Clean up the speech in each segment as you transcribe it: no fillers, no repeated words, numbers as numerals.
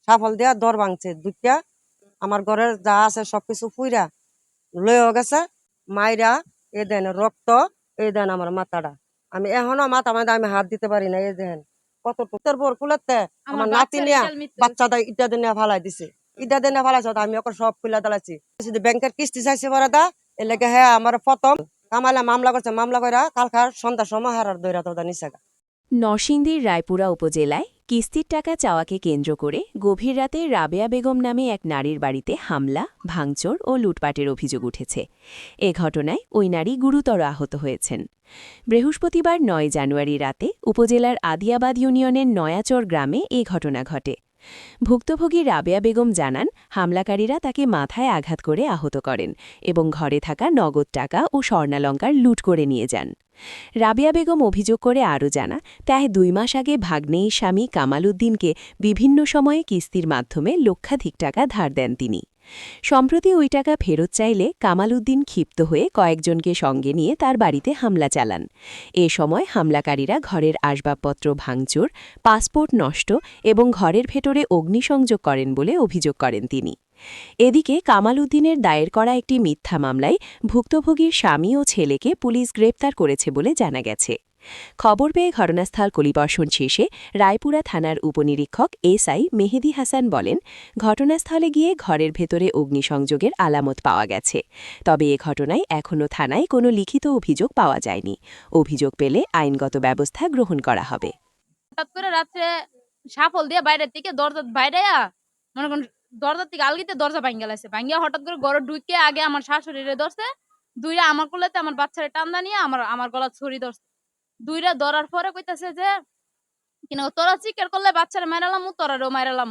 Shuffle দিয়া দর ভাঙছে দুইটা। আমার ঘরের যা আছে সবকিছু পুইরা লয়ে গেছে মাইরা। এ দেন রক্ত, এই দেন আমার মাথাটা। আমি এখনো মাথা মাথা আমি হাত দিতে পারি না। এই দেন কত টুকটার পর কুলাতে আমার নাতি নিয়া বাচ্চাটা ইটা দিয়ে ফালাই দিছে। ইটা দিয়ে ফালাইছে আমি ওকে সব খুলে দাঁড়াচ্ছি। ব্যাংকের কিস্তি চাইছে বড়দা এর লেগে হ্যাঁ আমার প্রথম কামাইলা মামলা করছে। মামলা করে কালকার সন্ধ্যার সময় হারার দৈরা তোদা নিচে। নরসিংদীর রায়পুরা উপজেলায় কিস্তির টাকা চাওয়াকে কেন্দ্র করে গভীর রাতে রাবেয়া বেগম নামে এক নারীর বাড়িতে হামলা, ভাঙচুর ও লুটপাটের অভিযোগ উঠেছে। এ ঘটনায় ওই নারী গুরুতর আহত হয়েছেন। বৃহস্পতিবার ৯ জানুয়ারি রাতে উপজেলার আদিয়াবাদ ইউনিয়নের নয়াচর গ্রামে এ ঘটনা ঘটে। ভুক্তভোগী রাবেয়া বেগম জানান, হামলাকারীরা তাকে মাথায় আঘাত করে আহত করেন এবং ঘরে থাকা নগদ টাকা ও স্বর্ণালঙ্কার লুট করে নিয়ে যান। রাবেয়া বেগম অভিযোগ করে আরও জানা, প্রায় ২ মাস আগে ভাগ্নেয়ী স্বামী কামাল উদ্দিনকে বিভিন্ন সময়ে কিস্তির মাধ্যমে লক্ষাধিক টাকা ধার দেন তিনি। সম্প্রতি ওই টাকা ফেরত চাইলে কামাল উদ্দিন ক্ষিপ্ত হয়ে কয়েকজনকে সঙ্গে নিয়ে তার বাড়িতে হামলা চালান। এ সময় হামলাকারীরা ঘরের আসবাবপত্র ভাঙচুর, পাসপোর্ট নষ্ট এবং ঘরের ভেতরে অগ্নিসংযোগ করেন বলে অভিযোগ করেন তিনি। এদিকে কামাল উদ্দিনের দায়ের করা একটি মিথ্যা মামলায় ভুক্তভোগীর স্বামী ও ছেলেকে পুলিশ গ্রেপ্তার করেছে বলে জানা গেছে। খবর পেয়ে ঘটনাস্থল পরিদর্শন শেষে রায়পুরা থানার উপনিরীক্ষক এসআই মেহেদি হাসান বলেন, ঘটনাস্থলে গিয়ে ঘরের ভেতরে অগ্নিসংযোগের আলামত পাওয়া গেছে। তবে এ ঘটনায় এখনও থানায় কোনো লিখিত অভিযোগ পাওয়া যায়নি। অভিযোগ পেলে আইনগত ব্যবস্থা গ্রহণ করা হবে। হঠাৎ করে রাত্রে সাফল দিয়ে বাইরের থেকে দরজা বাইরে মনে করেন দরজার থেকে আলগিতে দরজা ভাঙ্গা লাগছে। ভাঙ্গিয়া হঠাৎ করে ঘরে ঢুকে আগে আমার শাশুড়িরে ধরছে, দুইরা আমার কোলেতে আমার বাচ্চারে টান্দা নিয়ে আমার গলা ছড়ি ধরছে। দুইরা ধরার পরে কইতাছে যে কিনা তোরা চিকের করলে বাচ্চারা মাইরালাম, তোরারও মাইরালাম।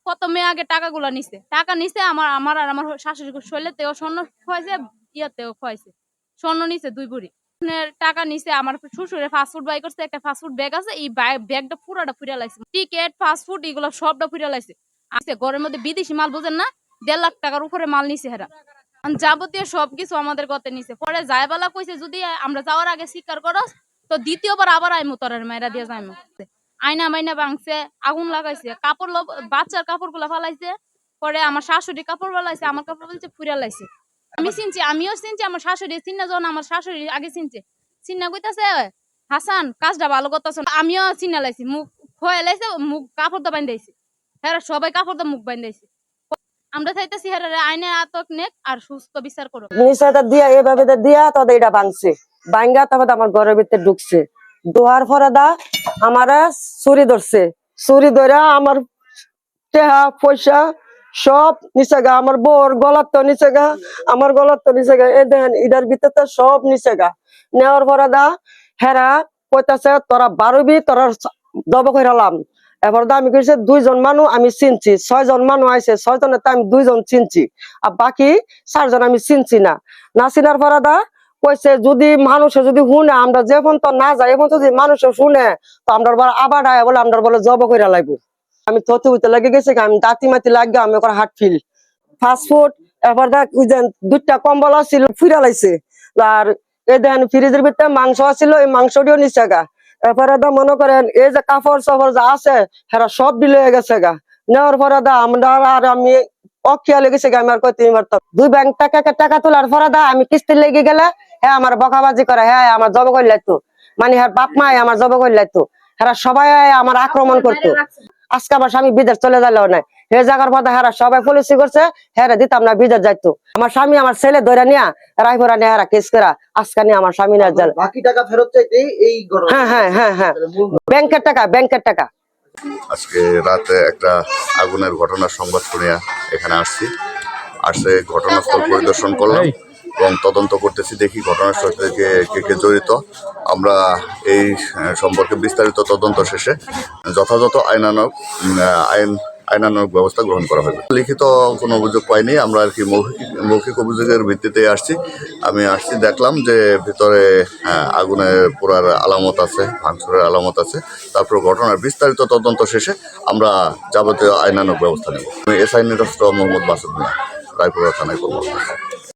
কত মেয়ে আগে টাকাগুলা নিছে, টাকা নিছে আমার আর আমার শাশুড়ি শৈলেতেও স্বর্ণ খোয়াইছে, ইয়াতেও খোয়াইছে। স্বর্ণ নিছে 2 ভরি টাকা নিছে। আমার শ্বশুরে ফাস্টফুড বাই করছে, একটা ফাস্টফুড ব্যাগ আছে, এই ব্যাগটা পুরাটা ফুরিয়া লাইছে। টিকেট, ফাস্টফুড এগুলো সবটা ফুরিয়া লাইছে। আছে ঘরের মধ্যে বিদেশি মাল বুঝেন না, 1.5 লাখ টাকার উপরে মাল নিছে হেরা। যাবতীয় সবকিছু আমাদের গতে নিছে। পরে যাইবেলা কইছে যদি আমরা যাওয়ার আগে স্বীকার করস তো দ্বিতীয়বার আবার আইমু তোরের মাইরা দিয়ে যাইমু। আয়না মাইনা ভাঙছে, আগুন লাগাইছে, কাপড় বাচ্চার কাপড়গুলা ফালাইছে। পরে আমার শাশুড়ি কাপড় ফালাইছে, আমার কাপড় বলছে ফুরিয়া লাইছে। আমি চিনছি, আমিও চিনছি, আমার শাশুড়ি চিন্না যখন আমার শাশুড়ি আগে চিনছে। চিন্না কইতাছে হাসান কাজটা ভালো করতেছ। আমিও চিন্না লাইছি, মুখ খোয়া লাইছে, মুখ কাপড় দা বান্ধাইছে। হ্যাঁ সবাই কাপড় দা মুখ বান্ধাইছে। আমরা চাইতেছি হ্যাঁ আইনের আটক নেক আর সুস্থ বিচার করো। নিশ্চয়তা দিয়া এভাবে দিয়া তবে এটা ভাঙছে। ভাঙ্গা তারপর আমার ঘরের ভিতরে ঢুকছে। দোয়ার পরে দা আমার চুরি ধরছে। চুরি ধরে আমার টেহা পয়সা সব নিচে গা, আমার বউর গলার তো নিচে গা, আমার গলার তো নিচে গা। এই দেখেন ইটার ভিতরে সব নিচে গা। নেওয়ার পরে দা হেরা কইতাছে তোরা বারবি, তোরা দব কইরালাম। এবার আমি কইছে 2 জন মানুষ আমি চিনছি, 6 জন মানুষ আইছে, 6 জনের আমি 2 জন চিনছি, আর বাকি 4 জন আমি চিনছি না। না চিনার পরে দা কইছে যদি মানুষে যদি শুনে আমরা যে পর্যন্ত না যাই এখন যদি মানুষে শুনে তো আমরা আবার আয় বলে আমরা বলে জব কইরা লাগবো। আমি থতে হইতে লাগে গেছে, আমি দাঁতি মাতি লাগে আমি ওর হাট ফিল ফাস্টফুড। এবার দেখ ওই যে 2টা কম্বল ছিল ফুইরা লাইছে। আর এই দেখেন ফ্রিজের ভিতরে মাংস ছিল, এই মাংসটিও নিচে গা। এরপরে দা মনে করেন এই যে কাপড় চাপড় যা আছে হেরা সব দিলে গেছে গা। নেওয়ার পরে দা আমরা আর আমি অখিয়ালে গেছে গা। আমি আর কইতে পারতাম 2 ব্যাংক টাকা তোলার পরে দা আমি কিস্তি লেগে গেলে হ্যাঁ আমার বকাবাজি করে, হ্যাঁ আমার জব করে লাইতো, মানে হ্যাঁ বাপ মা আমার জব করে লাইতো। হেরা সবাই আমার আক্রমণ করতো। আজকে আমার স্বামী বিদেশ চলে গেল না, হে জায়গার পথে হেরা সবাই পুলিশি করছে, হেরা দিতাম না বিদেশ যাইতো। আমার স্বামী আমার ছেলে ধরে নিয়া রায়পুরা নিয়ে হেরা কেস করা আজকে নিয়ে আমার স্বামী না জেল। বাকি টাকা ফেরত চাইতে এই হ্যাঁ ব্যাংকের টাকা। আজকে রাতে একটা আগুনের ঘটনার সংবাদ শুনিয়া এখানে আসছি। ঘটনাস্থল পরিদর্শন করলাম এবং তদন্ত করতেছি, দেখি ঘটনাস্থল থেকে কে জড়িত। আমরা এই সম্পর্কে বিস্তারিত তদন্ত শেষে যথাযথ আইনানুগ ব্যবস্থা গ্রহণ করা হবে। লিখিত কোনো অভিযোগ পাইনি, আমরা আর কি মৌখিক অভিযোগের ভিত্তিতে আসছি। আমি দেখলাম যে ভিতরে আগুনের পোড়ার আলামত আছে, ভাঙচুরের আলামত আছে। তারপর ঘটনার বিস্তারিত তদন্ত শেষে আমরা যাবতীয় আইনানুগ ব্যবস্থা নেব। আমি এসআই নিরস্ত্র মোহাম্মদ মাসুদ মিয়া, রায়পুরা থানায় কর্মরত।